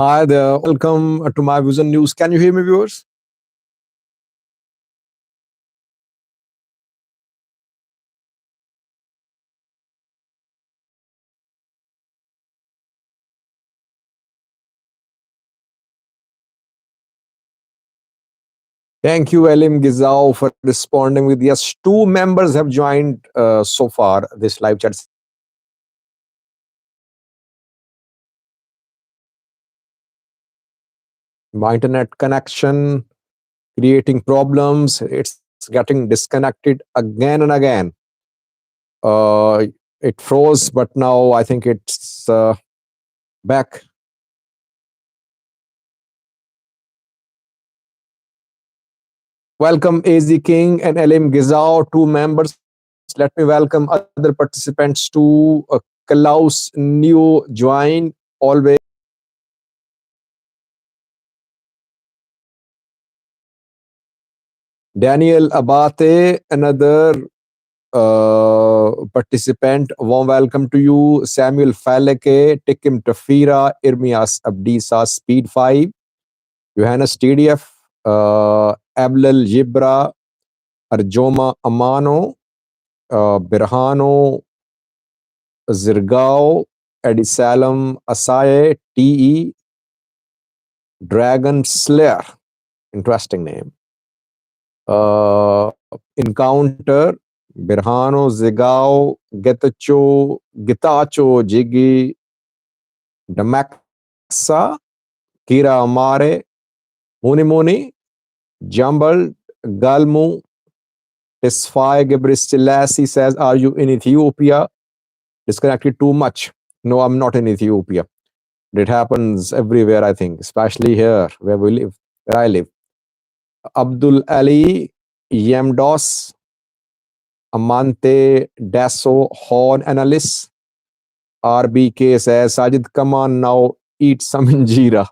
Hi there. Welcome to my Vision News. Can you hear me, viewers? Thank you, Elim Gizao, for responding with yes. Two members have joined so far this live chat. My internet connection creating problems. It's getting disconnected again and again. Uh, it froze, but now I think it's back. Welcome, AZ King and Elim Gizao, two members. Let me welcome other participants to Klaus new join always. Daniel Abate, another participant. Warm welcome to you. Samuel Faleke, Tikim Tafira, Irmias Abdisa, Speed 5, Johannes TDF, Ablal Jibra, Arjoma Amano, Birhano Zirgao, Edisalam Asaye, TE, Dragon Slayer. Interesting name. Encounter, Birhano, Zigao, Gitacho, Jiggy, Damaxa, Kira Amare, Muni, Jumbled, Galmu, Tesfaye Gebrselassie says, are you in Ethiopia? Disconnected too much. No, I'm not in Ethiopia. It happens everywhere, I think, especially here where we live, where I live. Abdul Ali, Yemdos, Amante, Dasso, Horn Analyst, RBK says, Sajid, come on now, eat some injera.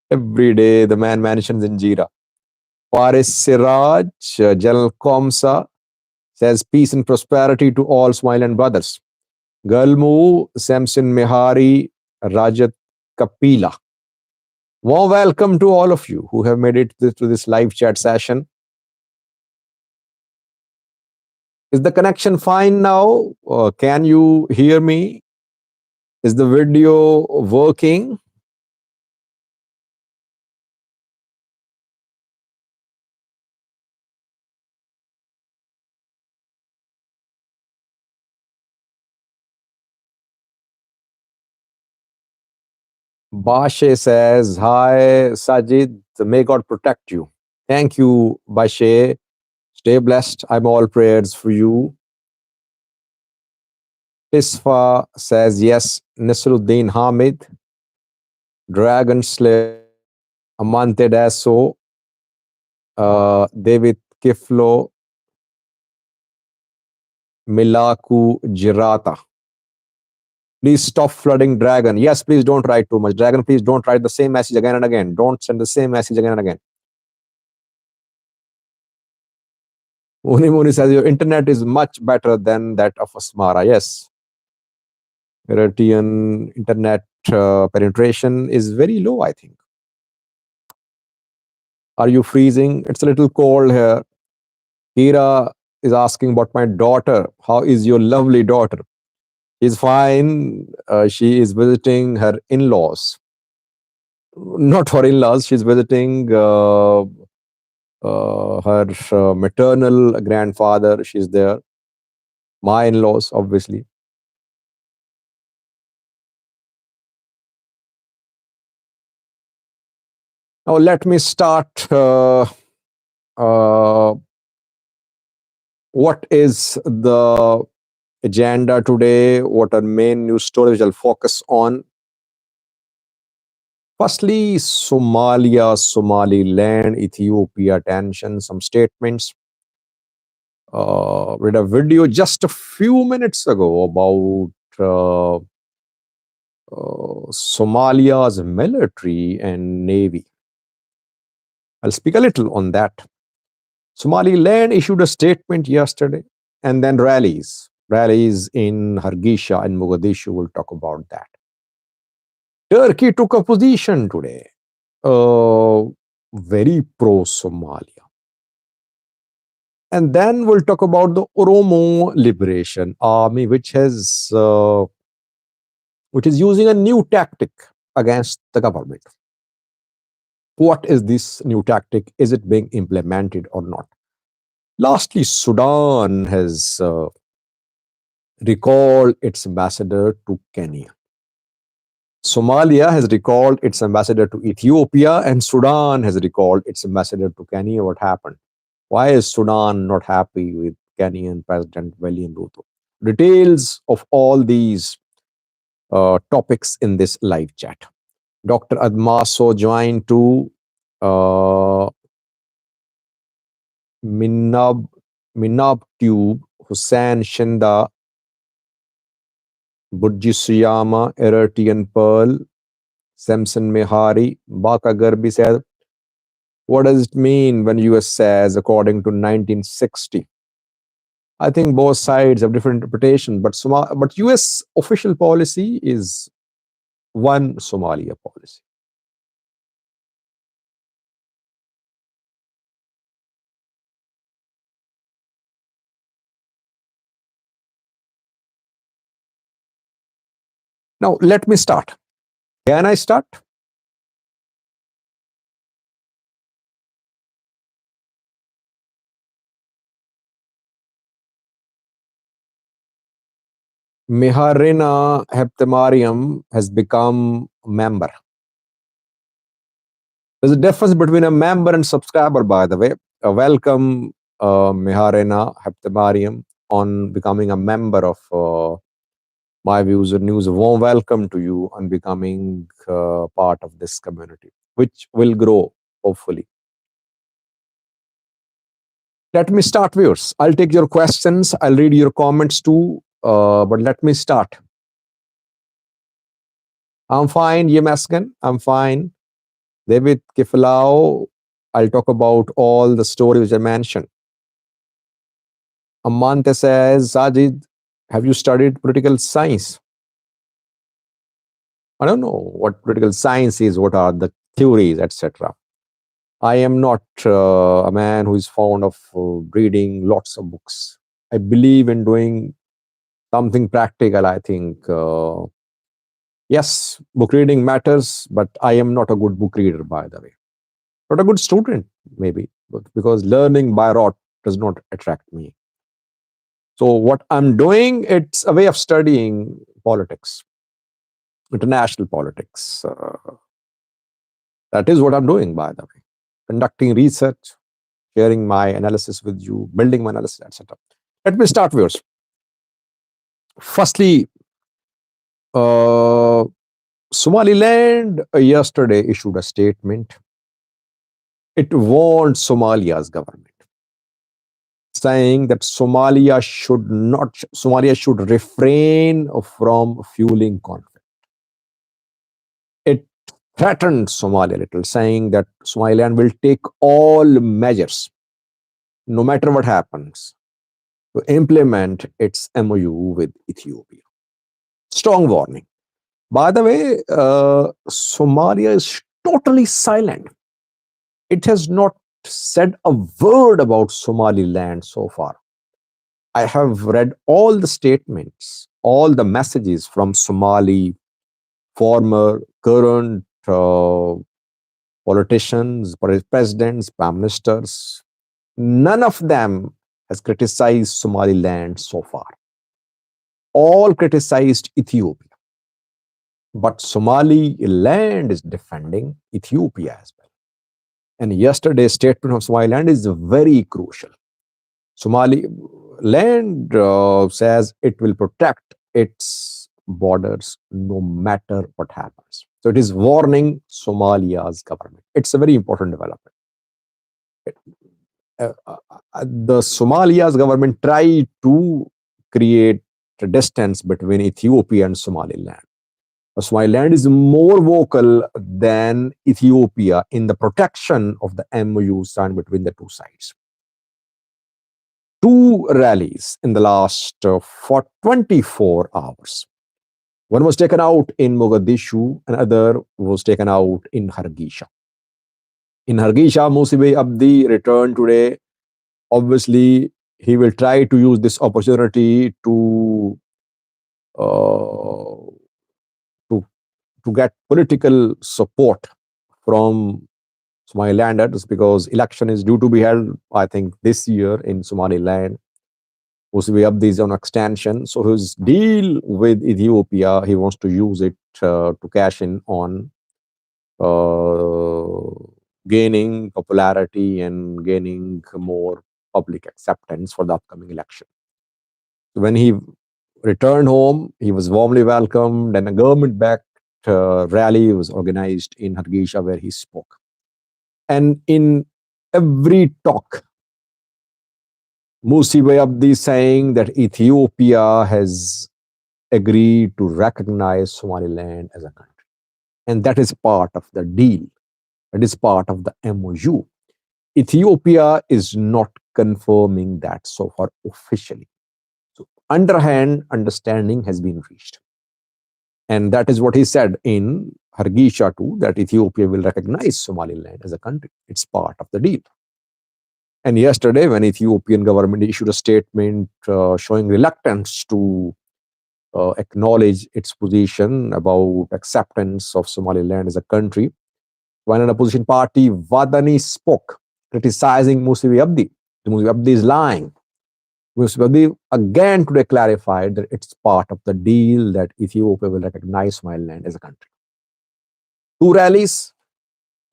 Every day the man mentions injera. Faris Siraj, Jalal Komsa says, peace and prosperity to all Somaliland brothers. Galmu, Samson Mehari, Rajat Kapila. Warm welcome to all of you who have made it to this live chat session. Is the connection fine now? Can you hear me? Is the video working? Bashe says, hi, Sajid, may God protect you. Thank you, Bashe. Stay blessed. I'm all prayers for you. Isfa says, yes, Nasruddin Hamid, Dragon Slayer, Amante Dasso, David Kiflo, Milaku Jirata. Please stop flooding Dragon. Yes, please don't write too much. Dragon, please don't write the same message again and again. Don't send the same message again and again. Muni says, your internet is much better than that of Asmara. Yes. European internet penetration is very low, I think. Are you freezing? It's a little cold here. Kira is asking about my daughter. How is your lovely daughter? She's fine. She is visiting her in-laws. Not her in-laws. She's visiting her maternal grandfather. She's there. My in-laws, obviously. Now let me start. What is the agenda today? What are main news stories I'll focus on? Firstly, Somalia, Somaliland, Ethiopia tension, some statements. Read a video just a few minutes ago about Somalia's military and navy. I'll speak a little on that. Somaliland issued a statement yesterday, and then rallies in Hargeisa and Mogadishu. We'll talk about that. Turkey took a position today, very pro-Somalia. And then we'll talk about the Oromo Liberation Army, which is using a new tactic against the government. What is this new tactic? Is it being implemented or not? Lastly, Sudan has recalled its ambassador to Kenya. Somalia has recalled its ambassador to Ethiopia, and Sudan has recalled its ambassador to Kenya. What happened? Why is Sudan not happy with Kenyan President William Ruto? Details of all these topics in this live chat. Dr. Admaso joined to Minab Tube, Hussain Shinda, Burji Suyama, Eratian Pearl, Samson Mehari, Baka Garbi said, what does it mean when US says according to 1960? I think both sides have different interpretations, but US official policy is one Somalia policy. Now, let me start. Can I start? Miharina Heptemariam has become a member. There's a difference between a member and subscriber, by the way. Welcome, Miharina Heptemariam, on becoming a member of My Views and News. A warm welcome to you on becoming part of this community, which will grow, hopefully. Let me start, viewers. I'll take your questions. I'll read your comments too. But let me start. I'm fine, Yemaskan. I'm fine. David Kiflao, I'll talk about all the stories I mentioned. Amante says, Sajid, have you studied political science? I don't know what political science is, what are the theories, etc. I am not a man who is fond of reading lots of books. I believe in doing something practical, I think. Yes, book reading matters, but I am not a good book reader, by the way. Not a good student, maybe, but because learning by rote does not attract me. So what I'm doing, it's a way of studying politics, international politics. That is what I'm doing, by the way. Conducting research, sharing my analysis with you, building my analysis, etc. Let me start, viewers. Firstly, Somaliland yesterday issued a statement. It warned Somalia's government, saying that Somalia should refrain from fueling conflict. It threatened Somalia a little, saying that Somaliland will take all measures, no matter what happens, to implement its MOU with Ethiopia. Strong warning. By the way, Somalia is totally silent. It has not said a word about Somaliland so far. I have read all the statements, all the messages from Somali former, current politicians, presidents, prime ministers. None of them has criticized Somaliland so far. All criticized Ethiopia. But Somaliland is defending Ethiopia as well. And yesterday's statement of Somaliland is very crucial. Somaliland says it will protect its borders no matter what happens. So it is warning Somalia's government. It's a very important development. The Somalia's government tried to create a distance between Ethiopia and Somaliland. Somaliland is more vocal than Ethiopia in the protection of the MOU signed between the two sides. Two rallies in the last for 24 hours. One was taken out in Mogadishu, another was taken out in Hargeisa. In Hargeisa, Musibe Abdi returned today. Obviously, he will try to use this opportunity uh, to to get political support from Somalilanders because election is due to be held, I think, this year in Somaliland. Musibe Abdi is on extension, so his deal with Ethiopia, he wants to use it to cash in on gaining popularity and gaining more public acceptance for the upcoming election. When he returned home, he was warmly welcomed, and a government backed rally was organized in Hargeisa where he spoke. And in every talk, Musibe Abdi saying that Ethiopia has agreed to recognize Somaliland as a country. And that is part of the deal. That is part of the MOU. Ethiopia is not confirming that so far officially. So, underhand understanding has been reached. And that is what he said in Hargeisa too, that Ethiopia will recognize Somaliland as a country. It's part of the deal. And yesterday, when Ethiopian government issued a statement showing reluctance to acknowledge its position about acceptance of Somaliland as a country, when an opposition party, Wadani, spoke, criticizing Musibe Abdi. Musibe Abdi is lying. Musibe Abdi again today clarified that it's part of the deal that Ethiopia will recognize Somaliland as a country. Two rallies,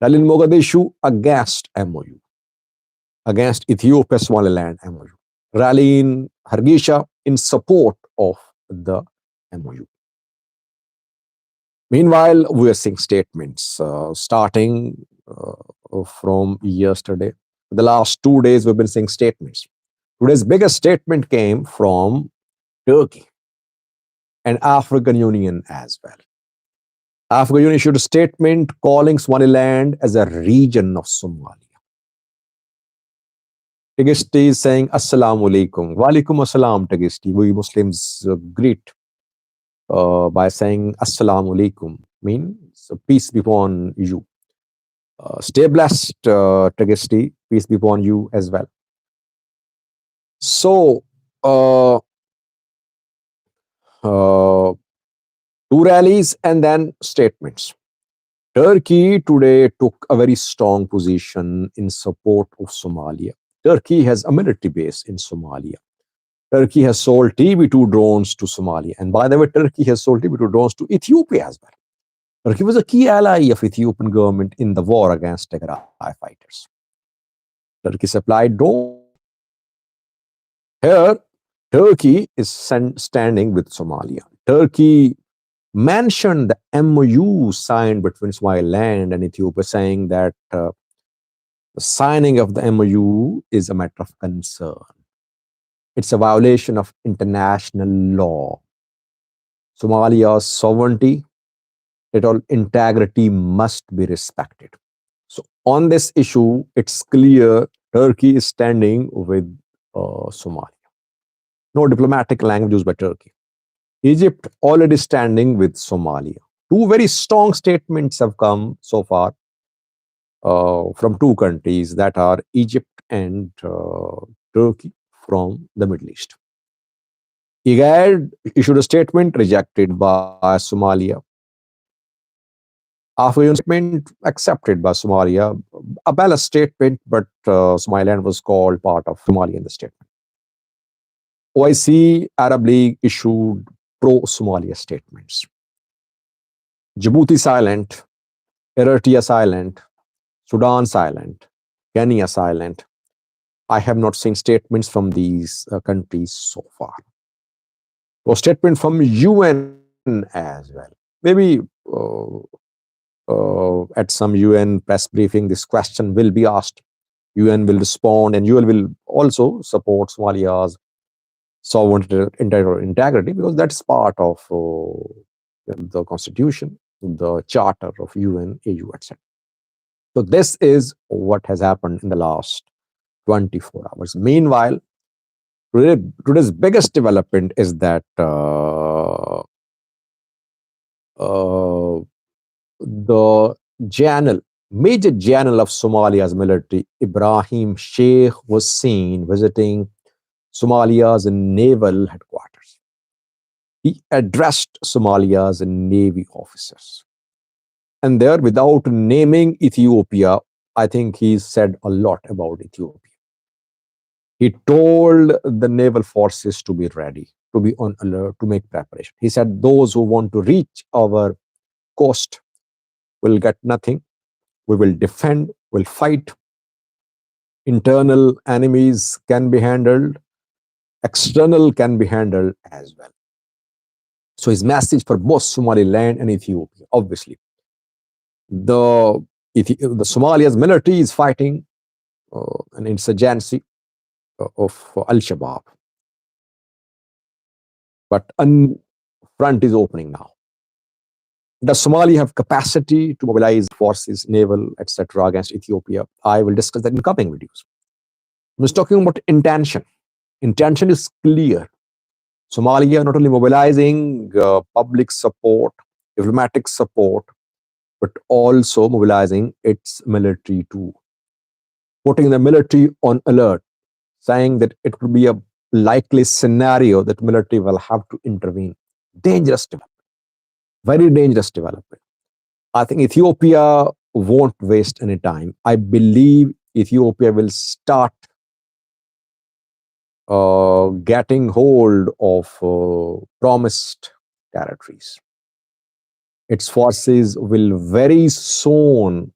rally in Mogadishu against MOU, against Ethiopia Somaliland MOU. Rally in Hargeisa in support of the MOU. Meanwhile, we are seeing statements starting from yesterday. The last 2 days, we've been seeing statements. Today's biggest statement came from Turkey and African Union as well. African Union issued a statement calling Somaliland as a region of Somalia. Tegesti is saying Assalamu alaikum. Walaikum assalam, Tegesti. We Muslims greet by saying Assalamu alaikum, means peace be upon you. Stay blessed, Tegesti. Peace be upon you as well. So, two rallies and then statements. Turkey today took a very strong position in support of Somalia. Turkey has a military base in Somalia. Turkey has sold TB2 drones to Somalia. And by the way, Turkey has sold TB2 drones to Ethiopia as well. Turkey was a key ally of Ethiopian government in the war against Tigray fighters. Turkey supplied drones. Here, Turkey is standing with Somalia. Turkey mentioned the MOU signed between Somaliland and Ethiopia, saying that the signing of the MOU is a matter of concern. It's a violation of international law. Somalia's sovereignty, territorial integrity must be respected. So on this issue, it's clear Turkey is standing with Somalia. No diplomatic language used by Turkey. Egypt already standing with Somalia. Two very strong statements have come so far from two countries, that are Egypt and Turkey from the Middle East. IGAD issued a statement rejected by Somalia. African statement accepted by Somalia. A balanced statement, but Somaliland was called part of Somalia in the statement. OIC, Arab League issued pro-Somalia statements. Djibouti silent, Eritrea silent, Sudan silent, Kenya silent. I have not seen statements from these countries so far. A statement from UN as well. Maybe at some UN press briefing, this question will be asked. UN will respond, and UN will also support Somalia's sovereignty and integrity, because that's part of the constitution, the charter of UN, AU, etc. So this is what has happened in the last 24 hours. Meanwhile, today's biggest development is that Uh, the general, major general of Somalia's military, Ibrahim Sheikh, was seen visiting Somalia's naval headquarters. He addressed Somalia's navy officers. And there, without naming Ethiopia, I think he said a lot about Ethiopia. He told the naval forces to be ready, to be on alert, to make preparation. He said, those who want to reach our coast will get nothing. We will defend, will fight. Internal enemies can be handled, external can be handled as well. So his message for both Somaliland and Ethiopia, obviously, the Somalia's military is fighting an insurgency of Al-Shabaab, but a front is opening now. Does Somalia have capacity to mobilize forces, naval, etc., against Ethiopia? I will discuss that in coming videos. I was talking about intention. Intention is clear. Somalia not only mobilizing public support, diplomatic support, but also mobilizing its military too. Putting the military on alert, saying that it could be a likely scenario that military will have to intervene. Dangerous development, very dangerous development. I think Ethiopia won't waste any time. I believe Ethiopia will start getting hold of promised territories. Its forces will very soon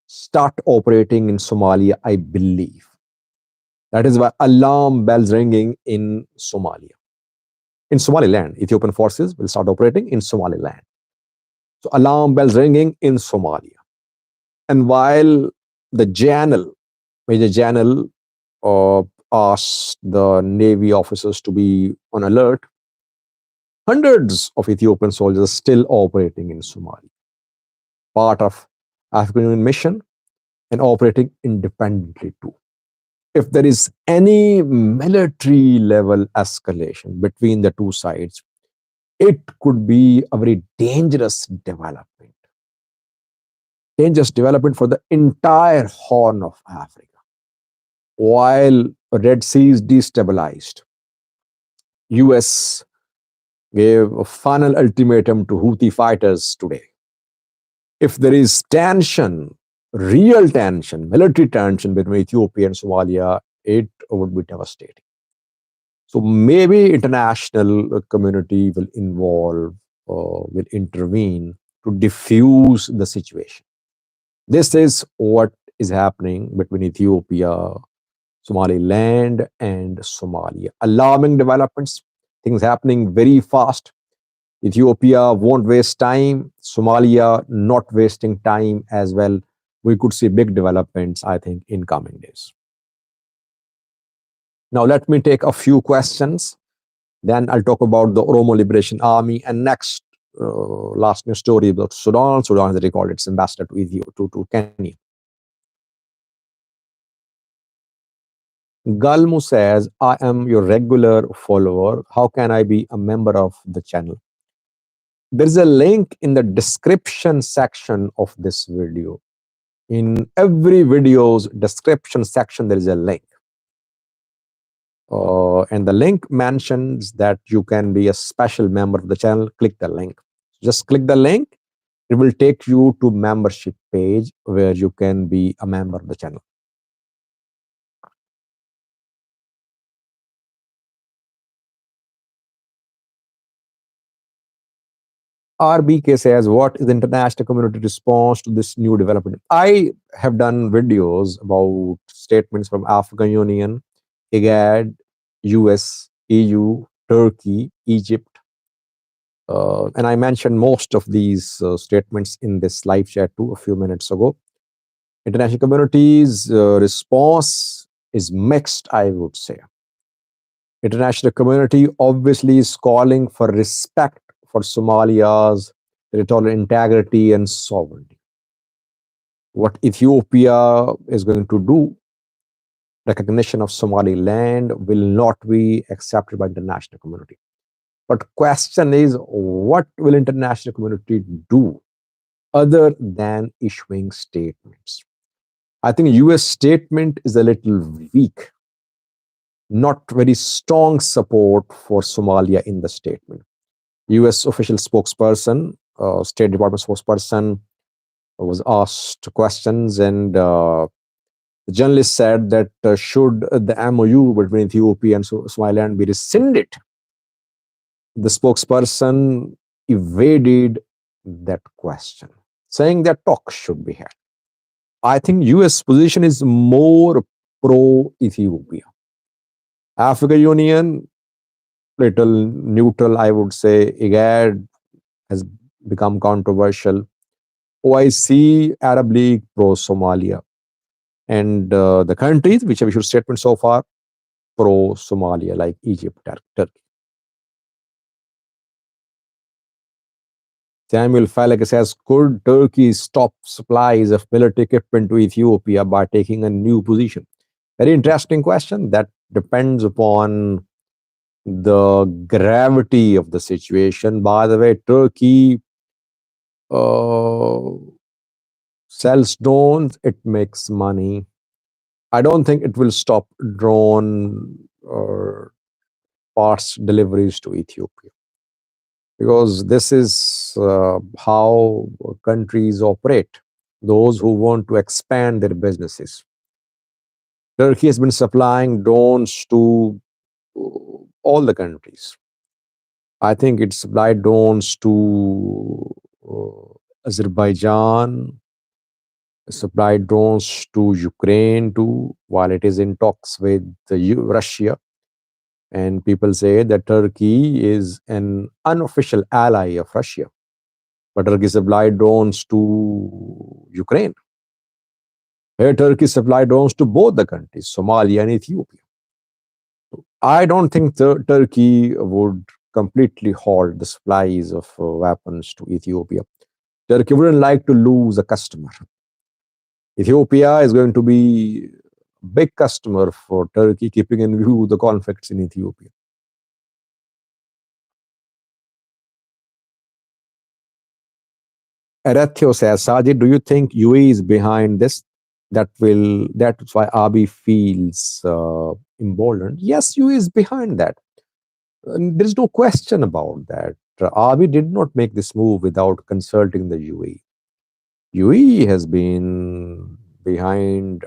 start operating in Somalia, I believe. That is why alarm bells ringing in Somalia. In Somaliland, Ethiopian forces will start operating in Somaliland. So alarm bells ringing in Somalia. And while the Major General, asked the Navy officers to be on alert, hundreds of Ethiopian soldiers are still operating in Somalia, part of African Union mission and operating independently too. If there is any military level escalation between the two sides, it could be a very dangerous development. Dangerous development for the entire Horn of Africa. While Red Sea is destabilized, US gave a final ultimatum to Houthi fighters today. If there is tension, real tension, military tension between Ethiopia and Somalia, it would be devastating. So maybe international community will involve, will intervene to diffuse the situation. This is what is happening between Ethiopia, Somaliland, and Somalia. Alarming developments, things happening very fast. Ethiopia won't waste time. Somalia not wasting time as well. We could see big developments, I think, in coming days. Now, let me take a few questions. Then I'll talk about the Oromo Liberation Army. And next, last news story about Sudan. Sudan has recalled its ambassador to Ethiopia, to Kenya. Galmu says, I am your regular follower. How can I be a member of the channel? There is a link in the description section of this video. In every video's description section, there is a link. And the link mentions that you can be a special member of the channel. Click the link. Just click the link. It will take you to membership page where you can be a member of the channel. RBK says, what is the international community response to this new development? I have done videos about statements from African Union, IGAD, US, EU, Turkey, Egypt. And I mentioned most of these statements in this live chat too a few minutes ago. International community's response is mixed, I would say. International community obviously is calling for respect for Somalia's territorial integrity and sovereignty. What Ethiopia is going to do, recognition of Somaliland, will not be accepted by the international community. But question is, what will international community do other than issuing statements? I think US statement is a little weak, not very strong support for Somalia in the statement. US official spokesperson, State Department spokesperson, was asked questions, and the journalist said that should the MOU between Ethiopia and Somaliland be rescinded, the spokesperson evaded that question, saying that talks should be had. I think US position is more pro Ethiopia. Africa Union, little neutral, I would say. IGAD has become controversial. OIC, Arab League, pro Somalia. And the countries which have issued statements so far, pro Somalia, like Egypt, Turkey. Samuel Falek says, could Turkey stop supplies of military equipment to Ethiopia by taking a new position? Very interesting question. That depends upon the gravity of the situation. By the way, Turkey uh, sells drones, it makes money. I don't think it will stop drone parts deliveries to Ethiopia, because this is how countries operate, those who want to expand their businesses. Turkey has been supplying drones to all the countries. I think it supplied drones to Azerbaijan, supplied drones to Ukraine too, while it is in talks with Russia. And people say that Turkey is an unofficial ally of Russia. But Turkey supplied drones to Ukraine. Here, Turkey supplied drones to both the countries, Somalia and Ethiopia. I don't think Turkey would completely halt the supplies of weapons to Ethiopia. Turkey wouldn't like to lose a customer. Ethiopia is going to be a big customer for Turkey, keeping in view the conflicts in Ethiopia. Erethio says, Sajid, do you think UAE is behind this? That's why Abiy feels emboldened. Yes, UAE is behind that. And there's no question about that. Abiy did not make this move without consulting the UAE. UAE has been behind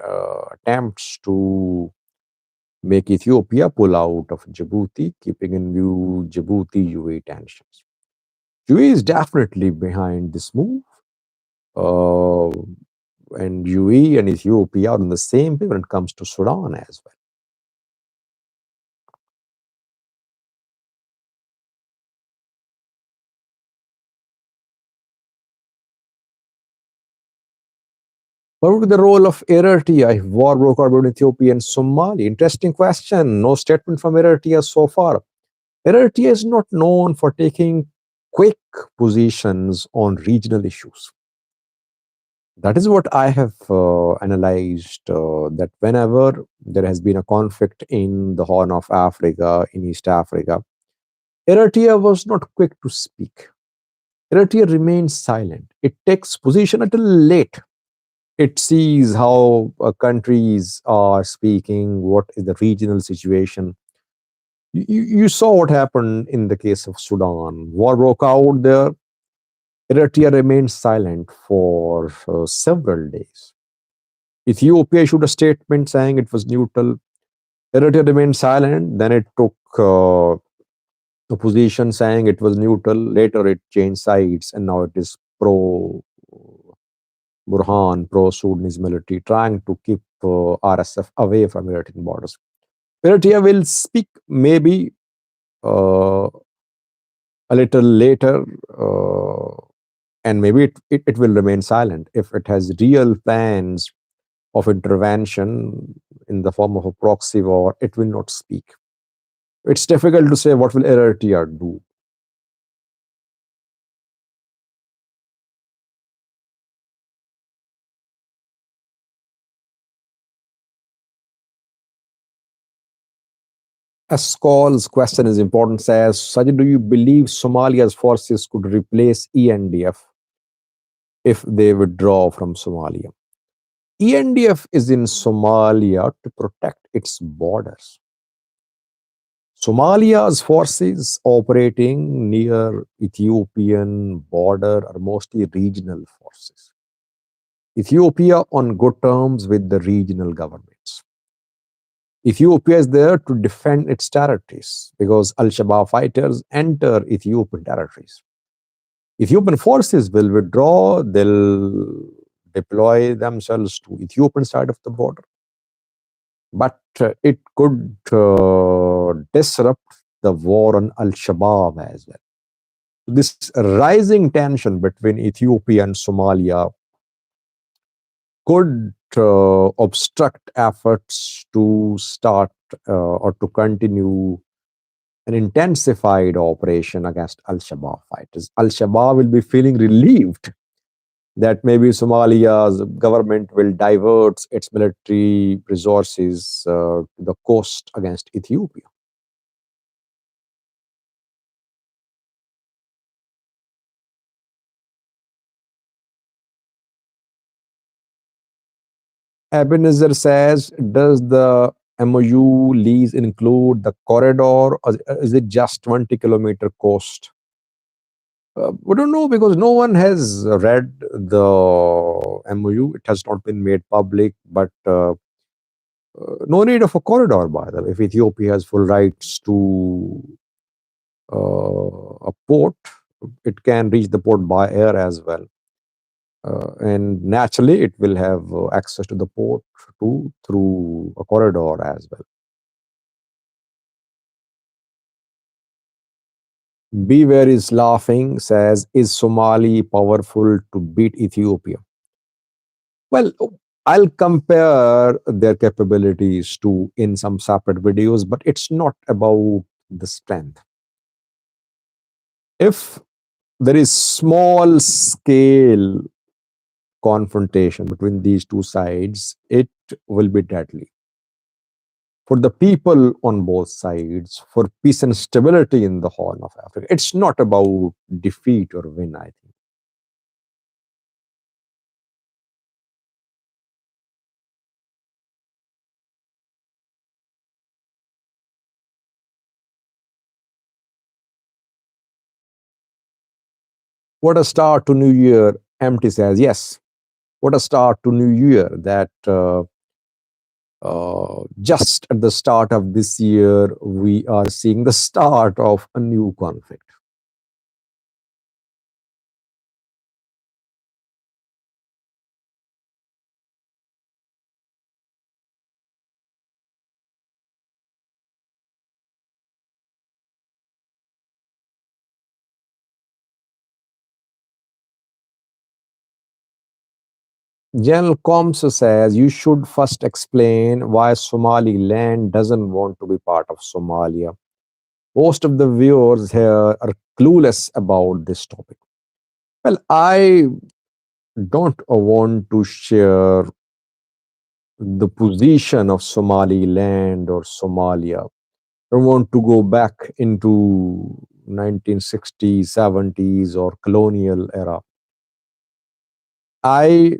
attempts to make Ethiopia pull out of Djibouti, keeping in view Djibouti UAE tensions. UAE is definitely behind this move. Uh, and UAE and Ethiopia are on the same page when it comes to Sudan as well. What would be the role of Eritrea if war broke out between Ethiopia and Somalia? Interesting question. No statement from Eritrea so far. Eritrea is not known for taking quick positions on regional issues. That is what I have analyzed, that whenever there has been a conflict in the Horn of Africa, in East Africa, Eritrea was not quick to speak. Eritrea remains silent. It takes position until late. It sees how countries are speaking, what is the regional situation. You saw what happened in the case of Sudan. War broke out there. Eritrea remained silent for several days. Ethiopia issued a statement saying it was neutral. Eritrea remained silent. Then it took a position saying it was neutral. Later it changed sides, and now it is pro Burhan, pro Sudanese military, trying to keep RSF away from Eritrean borders. Eritrea will speak maybe a little later, and maybe it will remain silent if it has real plans of intervention in the form of a proxy war. It will not speak. It's difficult to say what will Eritrea do. Askol's question is important. Says, Sajid, do you believe Somalia's forces could replace ENDF if they withdraw from Somalia? ENDF is in Somalia to protect its borders. Somalia's forces operating near Ethiopian border are mostly regional forces. Ethiopia on good terms with the regional governments. Ethiopia is there to defend its territories because Al-Shabaab fighters enter Ethiopian territories. Ethiopian forces will withdraw, they'll deploy themselves to Ethiopian side of the border. But it could disrupt the war on Al-Shabaab as well. This rising tension between Ethiopia and Somalia could obstruct efforts to start or to continue an intensified operation against Al-Shabaab fighters. Al-Shabaab will be feeling relieved that maybe Somalia's government will divert its military resources to the coast against Ethiopia. Ebenezer says, does the MOU lease include the corridor or is it just 20-kilometer coast? We don't know because no one has read the MOU. It has not been made public, but no need of a corridor, by the way. If Ethiopia has full rights to a port, it can reach the port by air as well. And naturally, it will have access to the port too through a corridor as well. Beware is laughing, says, is Somali powerful to beat Ethiopia? Well, I'll compare their capabilities to in some separate videos, but it's not about the strength. If there is small scale confrontation between these two sides, it will be deadly. For the people on both sides, for peace and stability in the Horn of Africa, it's not about defeat or win, I think. What a start to New Year, Empty says. Yes, what a start to New Year that just at the start of this year, we are seeing the start of a new conflict. General Combs says you should first explain why Somaliland doesn't want to be part of Somalia. Most of the viewers here are clueless about this topic. Well, I don't want to share the position of Somaliland or Somalia. I don't want to go back into 1960s, 70s, or colonial era. I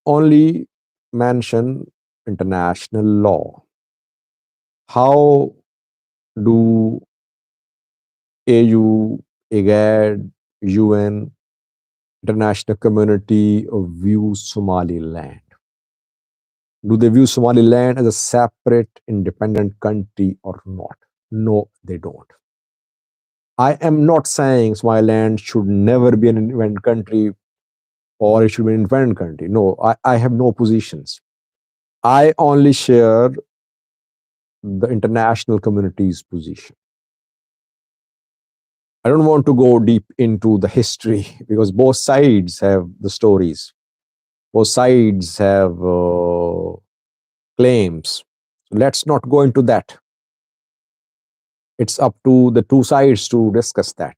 only mention international law. How do AU, IGAD, UN, international community view Somaliland? Do they view Somaliland as a separate, independent country or not? No, they don't. I am not saying Somaliland should never be an independent country or it should be an independent country. No, I have no positions. I only share the international community's position. I don't want to go deep into the history because both sides have the stories. Both sides have claims. Let's not go into that. It's up to the two sides to discuss that.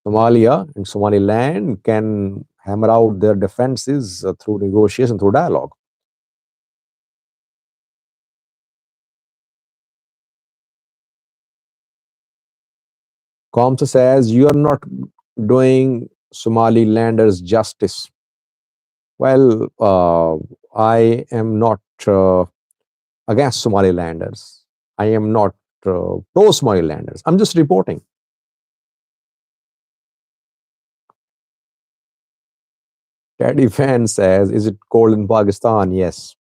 Somalia and Somaliland can hammer out their defenses through negotiation, through dialogue. Kamsa says, you are not doing Somalilanders justice. Well, I am not against Somalilanders. I am not pro Somalilanders. I'm just reporting. Teddy Fan says, is it cold in Pakistan? Yes.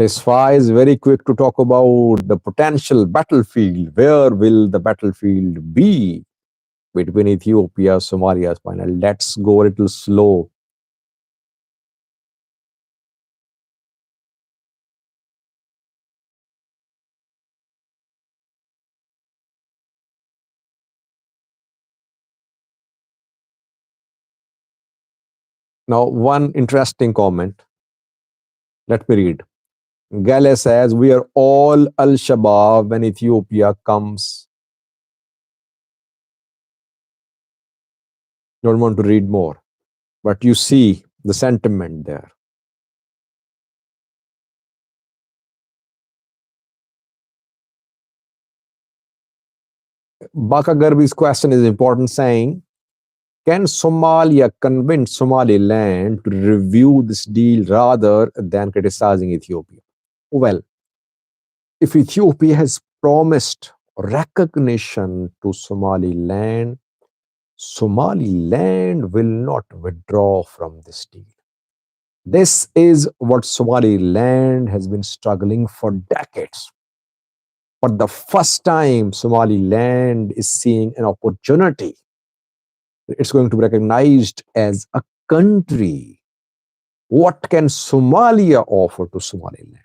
Tesfa is very quick to talk about the potential battlefield. Where will the battlefield be between Ethiopia, Somalia? Final. Let's go a little slow. Now, one interesting comment. Let me read. Gale says, we are all Al Shabaab when Ethiopia comes. Don't want to read more, but you see the sentiment there. Baka Garbi's question is important, saying, can Somalia convince Somaliland to review this deal rather than criticizing Ethiopia? Well, if Ethiopia has promised recognition to Somaliland, Somaliland will not withdraw from this deal. This is what Somaliland has been struggling for decades. For the first time, Somaliland is seeing an opportunity. It's going to be recognized as a country. What can Somalia offer to Somaliland?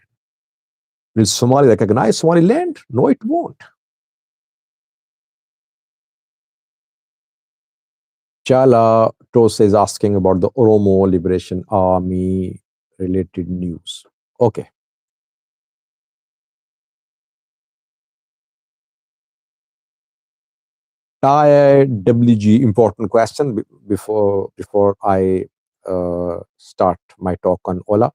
Will Somalia recognize Somaliland? No, it won't. Chala Tose is asking about the Oromo Liberation Army related news. Okay. WG, important question before I start my talk on OLA.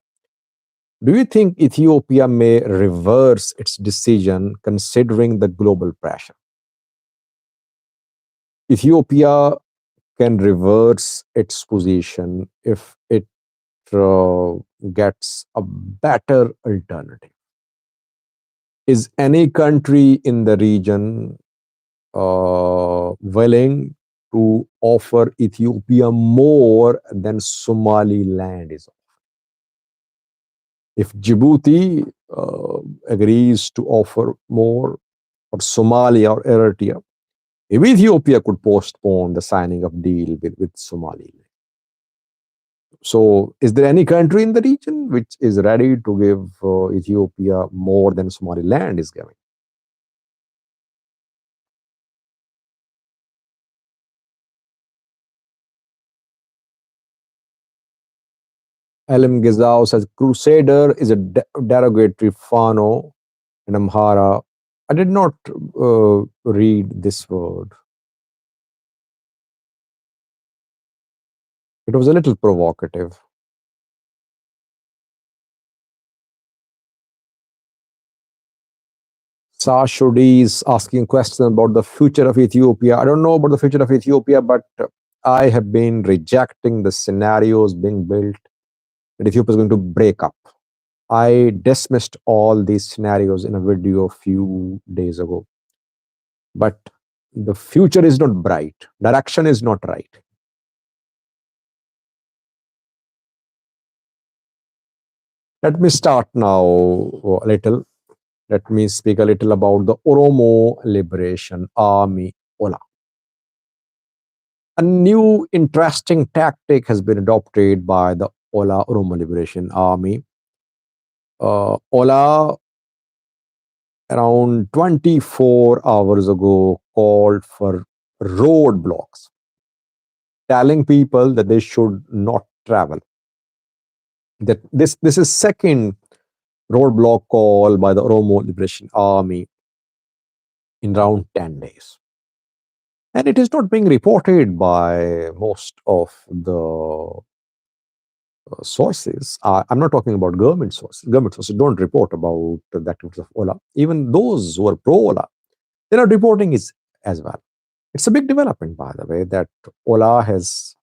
Do you think Ethiopia may reverse its decision considering the global pressure? Ethiopia can reverse its position if it gets a better alternative. Is any country in the region willing to offer Ethiopia more than Somaliland is? If Djibouti agrees to offer more, or Somalia or Eritrea, if Ethiopia could postpone the signing of deal with Somaliland. So, is there any country in the region which is ready to give Ethiopia more than Somaliland is giving? Elim Gizao says, Crusader is a derogatory Fano in Amhara. I did not read this word. It was a little provocative. Sashudi is asking a question about the future of Ethiopia. I don't know about the future of Ethiopia, but I have been rejecting the scenarios being built that Ethiopia is going to break up. I dismissed all these scenarios in a video a few days ago. But the future is not bright. Direction is not right. Let me start now a little. Let me speak a little about the Oromo Liberation Army, OLA. A new interesting tactic has been adopted by the OLA, Oromo Liberation Army. OLA, around 24 hours ago, called for roadblocks, telling people that they should not travel. That this is second roadblock call by the Oromo Liberation Army in around 10 days. And it is not being reported by most of the sources, I'm not talking about government sources. Government sources don't report about the activities of OLA. Even those who are pro OLA, they're not reporting it as well. It's a big development, by the way, that OLA has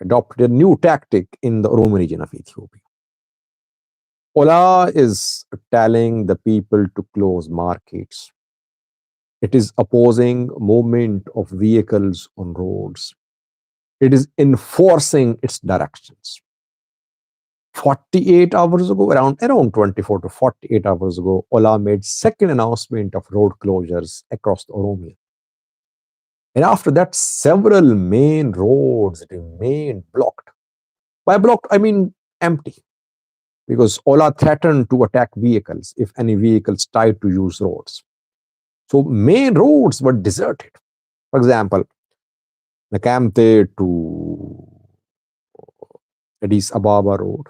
adopted a new tactic in the Oromo region of Ethiopia. OLA is telling the people to close markets. It is opposing movement of vehicles on roads. It is enforcing its directions. 48 hours ago, around 24 to 48 hours ago, OLA made second announcement of road closures across the Oromia. And after that, several main roads remained blocked. By blocked, I mean empty, because OLA threatened to attack vehicles if any vehicles tried to use roads. So main roads were deserted. For example, Nakamte to Addis Ababa Road,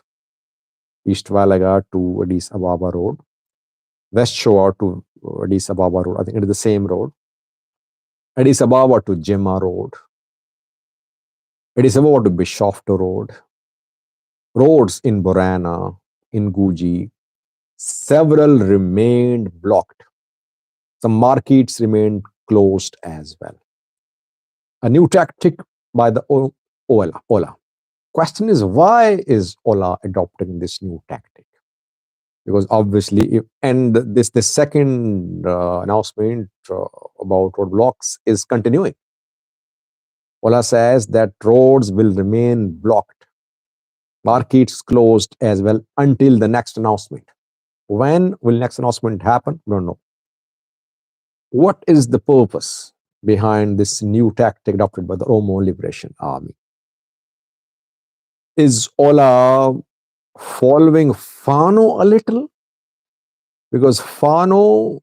East Valaga to Addis Ababa Road, West Shore to Addis Ababa Road. I think it is the same road. Addis Ababa to Jemma Road. Addis Ababa to Bishoftu Road. Roads in Borana, in Guji, several remained blocked. Some markets remained closed as well. A new tactic by the OLA. Question is, why is OLA adopting this new tactic? Because obviously, and this second announcement about roadblocks is continuing. OLA says that roads will remain blocked, markets closed as well until the next announcement. When will next announcement happen? We don't know. What is the purpose behind this new tactic adopted by the Oromo Liberation Army? Is OLA following Fano a little? Because Fano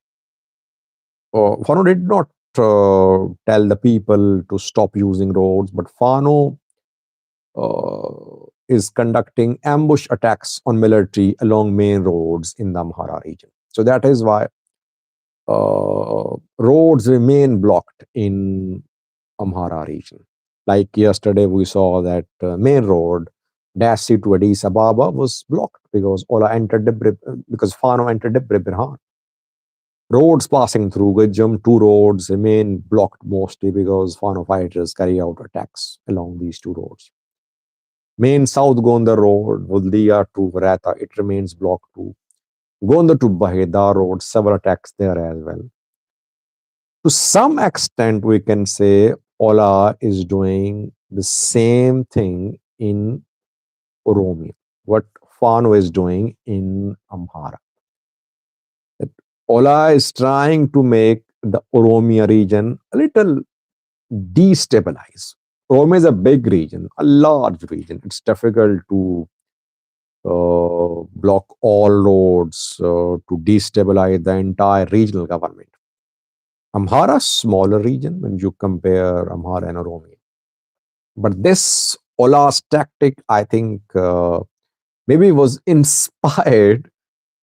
did not tell the people to stop using roads, but Fano is conducting ambush attacks on military along main roads in the Amhara region. So that is why roads remain blocked in Amhara region. Like yesterday, we saw that main road, Dassi to Addis Ababa, was blocked because Ola entered because Fano entered Debre Birhan. Roads passing through Gajam, two roads remain blocked mostly because Fano fighters carry out attacks along these two roads. Main South Gonda Road, Vuldia to Varata, it remains blocked too. Gonda to Baheda Road, several attacks there as well. To some extent, we can say Ola is doing the same thing in Oromia, what Fano is doing in Amhara. That Ola is trying to make the Oromia region a little destabilized. Oromia is a big region, a large region. It's difficult to block all roads, to destabilize the entire regional government. Amhara, smaller region when you compare Amhara and Oromia. But this Ola's tactic, I think, maybe was inspired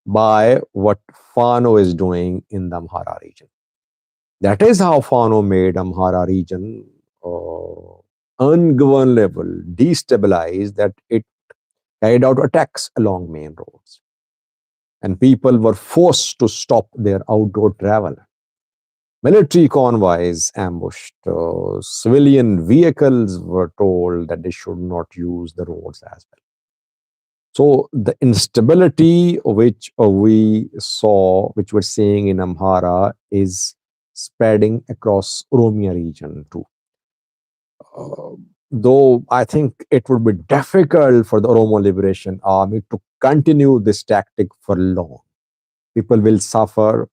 by what Fano is doing in the Amhara region. That is how Fano made Amhara region ungovernable, destabilized, that it carried out attacks along main roads. And people were forced to stop their outdoor travel. Military convoys ambushed. Civilian vehicles were told that they should not use the roads as well. So the instability which we saw, which we're seeing in Amhara, is spreading across Oromia region too. Though I think it would be difficult for the Oromo Liberation Army to continue this tactic for long. People will suffer,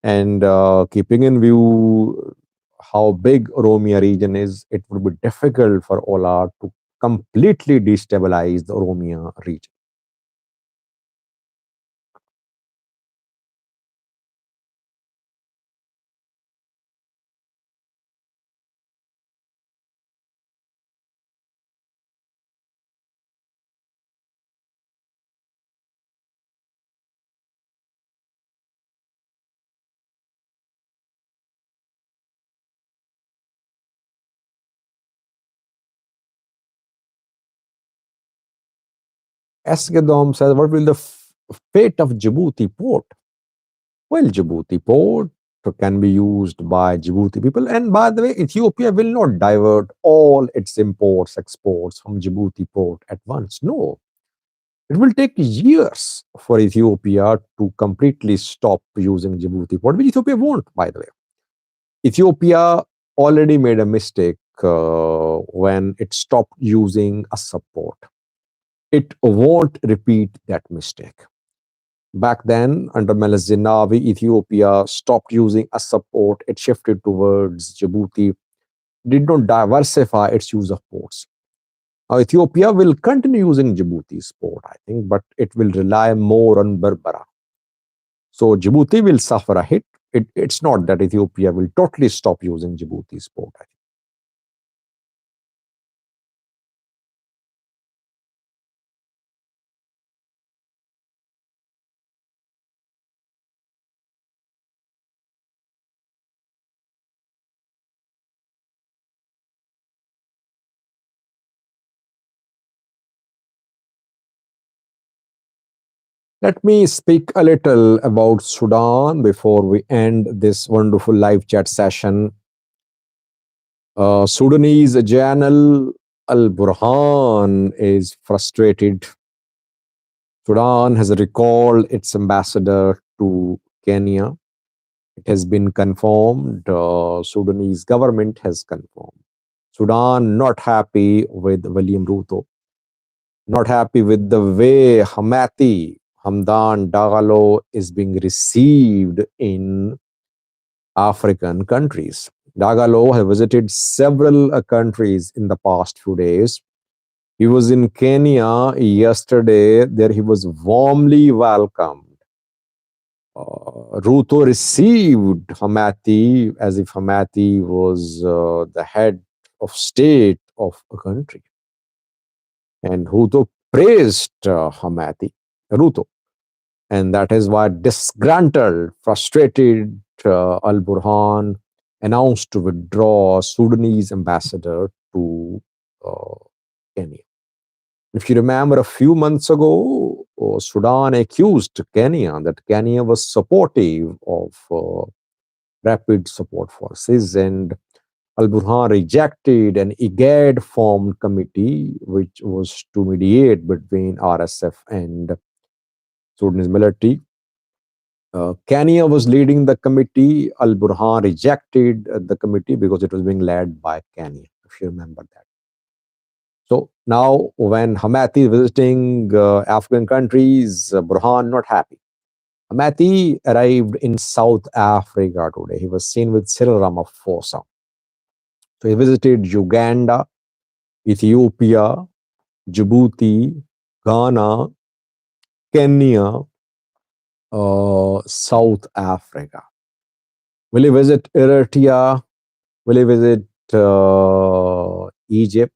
and keeping in view how big Oromia region is, it would be difficult for Ola to completely destabilize the Oromia region. Eskedom says, what will the fate of Djibouti port? Well, Djibouti port can be used by Djibouti people. And by the way, Ethiopia will not divert all its imports, exports from Djibouti port at once. No, it will take years for Ethiopia to completely stop using Djibouti port, which Ethiopia won't, by the way. Ethiopia already made a mistake when it stopped using a support. It won't repeat that mistake. Back then, under Meles Zenawi, Ethiopia stopped using a support. It shifted towards Djibouti, did not diversify its use of ports. Now, Ethiopia will continue using Djibouti's port, I think, but it will rely more on Berbera. So Djibouti will suffer a hit. It's not that Ethiopia will totally stop using Djibouti's port, I think. Let me speak a little about Sudan before we end this wonderful live chat session. Sudanese General Al Burhan is frustrated. Sudan has recalled its ambassador to Kenya. It has been confirmed. Sudanese government has confirmed. Sudan not happy with William Ruto, not happy with the way Hamdan Dagalo is being received in African countries. Dagalo has visited several countries in the past few days. He was in Kenya yesterday. There he was warmly welcomed. Ruto received Hamati as if Hamati was the head of state of a country. And Ruto praised Ruto. And that is why disgruntled, frustrated Al Burhan announced to withdraw Sudanese ambassador to Kenya. If you remember, a few months ago, Sudan accused Kenya that Kenya was supportive of rapid support forces, and Al Burhan rejected an IGAD formed committee which was to mediate between RSF and Sudanese military. Kenya was leading the committee. Al Burhan rejected the committee because it was being led by Kenya, if you remember that. So now, when Hamati is visiting African countries, Burhan not happy. Hamati arrived in South Africa today. He was seen with Cyril Ramaphosa. So he visited Uganda, Ethiopia, Djibouti, Ghana, Kenya, South Africa. Will he visit Eritrea? Will he visit Egypt?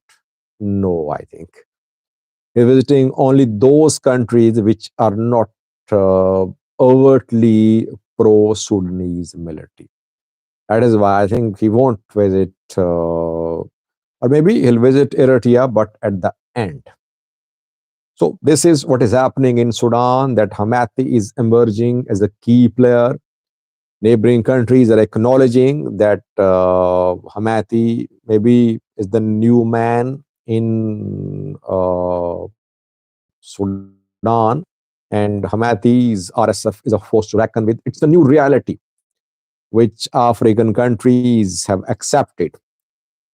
No, I think. He's visiting only those countries which are not overtly pro-Sudanese military. That is why I think he won't visit, or maybe he'll visit Eritrea, but at the end. So this is what is happening in Sudan, that Hamati is emerging as a key player. Neighboring countries are acknowledging that Hamati maybe is the new man in Sudan, and Hamati's RSF is a force to reckon with. It's the new reality which African countries have accepted.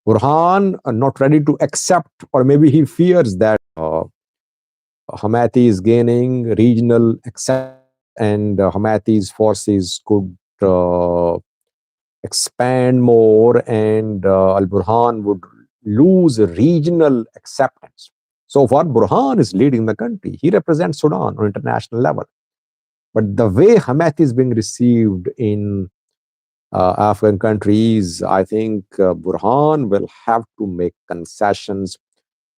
Burhan are not ready to accept, or maybe he fears that Hamati is gaining regional acceptance, and Hamati's forces could expand more, and Al Burhan would lose regional acceptance. So far, Burhan is leading the country. He represents Sudan on international level. But the way Hamati is being received in African countries, I think Burhan will have to make concessions.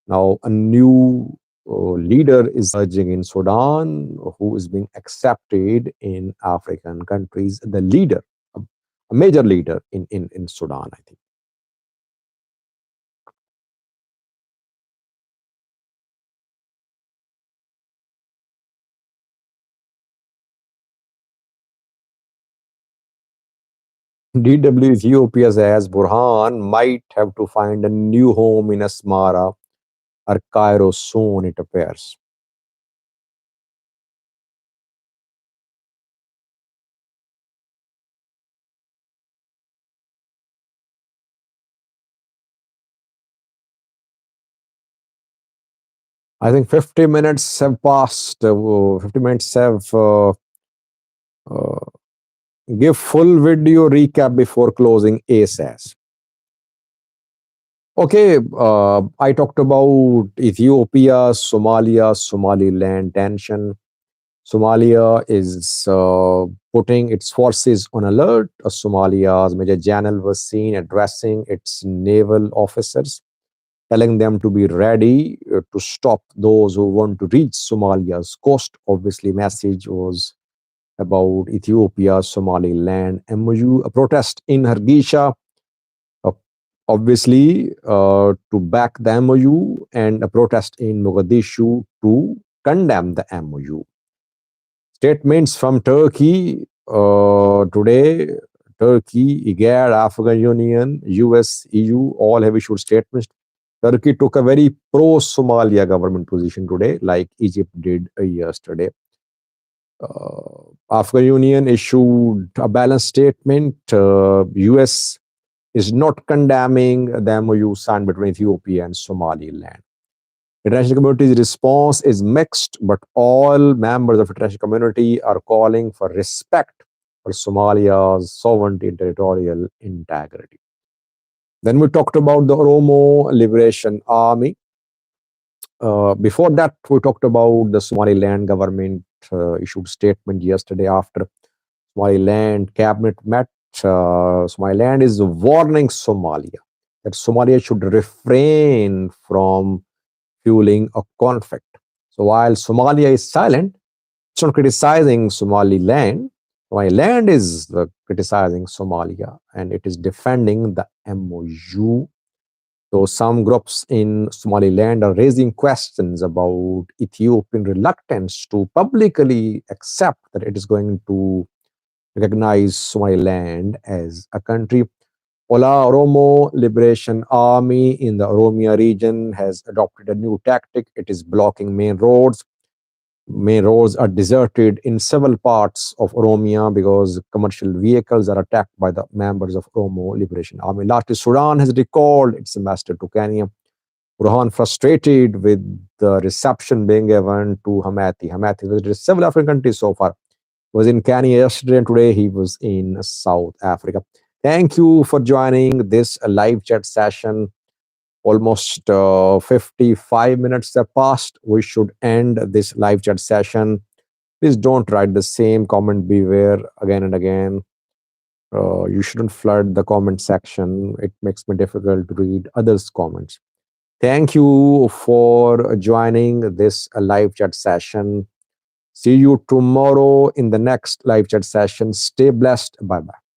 Now, a new leader is emerging in Sudan who is being accepted in African countries, the leader, a major leader in Sudan, I think. DW Ethiopia says Burhan might have to find a new home in Asmara or Cairo soon, it appears. I think 50 minutes have passed. 50 minutes have uh, give full video recap before closing, A says. Okay, I talked about Ethiopia, Somalia, Somaliland tension. Somalia is putting its forces on alert. Somalia's Major General was seen addressing its naval officers, telling them to be ready to stop those who want to reach Somalia's coast. Obviously, message was about Ethiopia, Somaliland MOU, a protest in Hargeisa, uh, obviously to back the MOU, and a protest in Mogadishu to condemn the MOU. Statements from Turkey today. Turkey, IGAD, African Union, US, EU, all have issued statements. Turkey took a very pro-Somalia government position today, like Egypt did yesterday. African Union issued a balanced statement. US is not condemning the MOU signed between Ethiopia and Somaliland. International community's response is mixed, but all members of international community are calling for respect for Somalia's sovereignty and territorial integrity. Then we talked about the Oromo Liberation Army. Before that, we talked about the Somaliland government issued statement yesterday after Somaliland cabinet met. Somaliland is warning Somalia that Somalia should refrain from fueling a conflict. So while Somalia is silent, it's not criticizing Somaliland. Somaliland is criticizing Somalia, and it is defending the MOU. So some groups in Somaliland are raising questions about Ethiopian reluctance to publicly accept that it is going to recognize Somaliland as a country. OLA Oromo Liberation Army in the Oromia region has adopted a new tactic. It is blocking main roads. Main roads are deserted in several parts of Oromia because commercial vehicles are attacked by the members of Oromo Liberation Army. Lastly, Sudan has recalled its ambassador to Kenya. Burhan, frustrated with the reception being given to Hamathi. Hamathi visited several African countries so far. He was in Kenya yesterday, and today he was in South Africa. Thank you for joining this live chat session. Almost 55 minutes have passed. We should end this live chat session. Please don't write the same comment, beware, again and again. You shouldn't flood the comment section. It makes me difficult to read others' comments. Thank you for joining this live chat session. See you tomorrow in the next live chat session. Stay blessed. Bye bye.